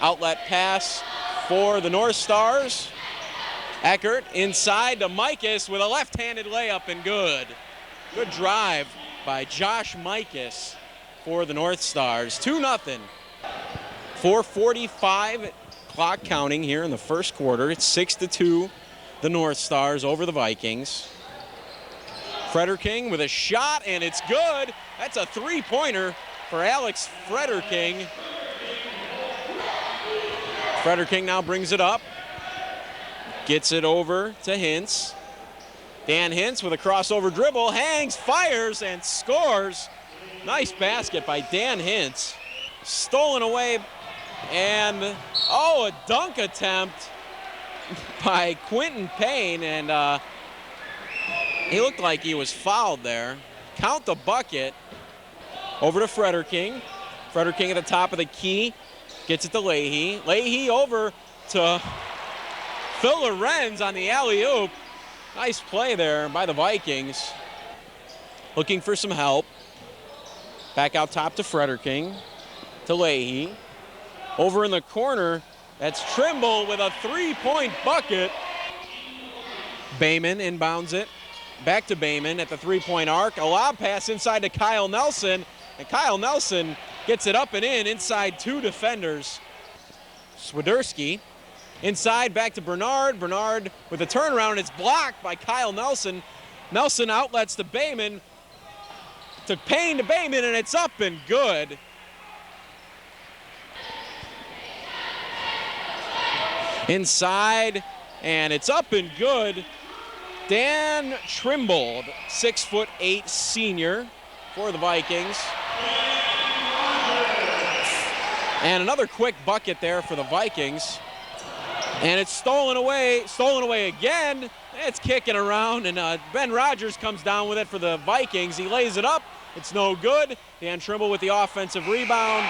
Outlet pass for the North Stars. Eckert inside to Mikas with a left-handed layup and good. Good drive by Josh Mikas for the North Stars. 2-0. 4:45 clock counting here in the first quarter. It's 6-2, the North Stars over the Vikings. Frederking with a shot, and it's good. That's a three-pointer for Alex Frederking. Frederking now brings it up. Gets it over to Hintz. Dan Hintz with a crossover dribble, hangs, fires, and scores. Nice basket by Dan Hintz. Stolen away, and a dunk attempt by Quentin Payne, and he looked like he was fouled there. Count the bucket. Over to Frederking. Frederking at the top of the key. Gets it to Leahy. Leahy over to Phil Lorenz on the alley-oop. Nice play there by the Vikings. Looking for some help. Back out top to Frederking. To Leahy. Over in the corner, that's Trimble with a three-point bucket. Bayman inbounds it. Back to Bayman at the three-point arc. A lob pass inside to Kyle Nelson. And Kyle Nelson gets it up and in inside two defenders. Swiderski inside, back to Bernard. Bernard with a turnaround. It's blocked by Kyle Nelson. Nelson outlets to Bayman. To Payne to Bayman, and it's up and good. Inside, and it's up and good. Dan Trimble, 6'8" senior for the Vikings. And another quick bucket there for the Vikings. And it's stolen away again. It's kicking around, and Ben Rogers comes down with it for the Vikings. He lays it up. It's no good. Dan Trimble with the offensive rebound.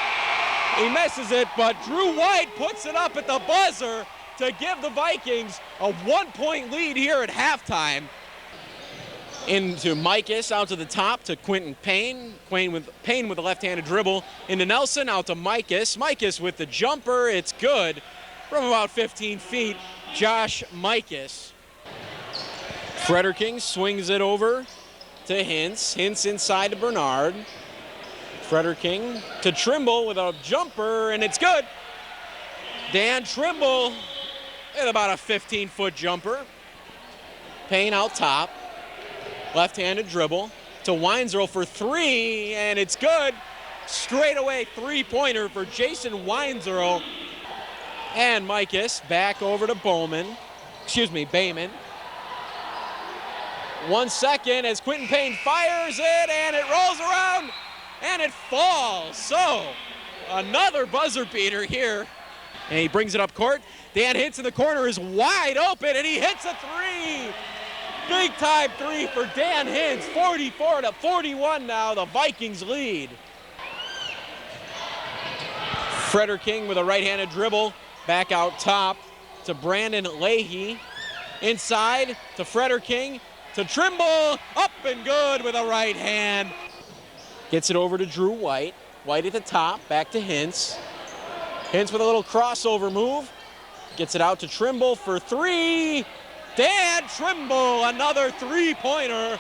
He misses it, but Drew White puts it up at the buzzer to give the Vikings a 1-point lead here at halftime. Into Mikas, out to the top to Quentin Payne. Payne with a left-handed dribble into Nelson, out to Mikas. Mikas with the jumper, it's good. From about 15 feet, Josh Mikas. Frederking swings it over to Hintz. Hintz inside to Bernard. Frederking to Trimble with a jumper, and it's good. Dan Trimble with about a 15-foot jumper. Payne out top. Left-handed dribble to Weinzerl for three, and it's good. Straightaway three-pointer for Jason Weinzerl. And Mikas back over to Bayman. 1 second as Quentin Payne fires it, and it rolls around, and it falls. So, another buzzer beater here. And he brings it up court. Dan Hintz in the corner is wide open, and he hits a three. Big time three for Dan Hintz. 44-41 now, the Vikings lead. Frederking with a right-handed dribble. Back out top to Brandon Leahy. Inside to Frederking. To Trimble. Up and good with a right hand. Gets it over to Drew White. White at the top. Back to Hintz. Hintz with a little crossover move. Gets it out to Trimble for three. Dan Trimble, another three-pointer.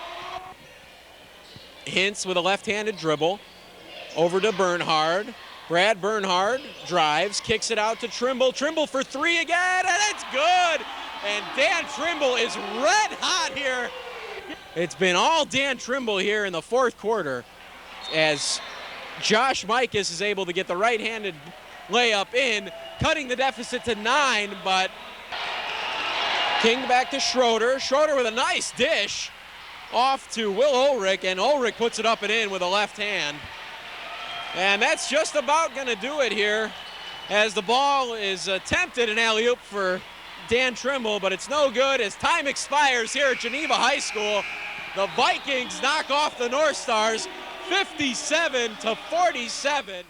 Hintz with a left-handed dribble. Over to Bernhard. Brad Bernhard drives, kicks it out to Trimble. Trimble for three again, and it's good. And Dan Trimble is red hot here. It's been all Dan Trimble here in the fourth quarter as Josh Mikas is able to get the right-handed layup in, cutting the deficit to 9, but King back to Schroeder. Schroeder with a nice dish off to Will Ulrich, and Ulrich puts it up and in with a left hand. And that's just about going to do it here as the ball is attempted an alley-oop for Dan Trimble, but it's no good as time expires here at Geneva High School. The Vikings knock off the North Stars 57-47.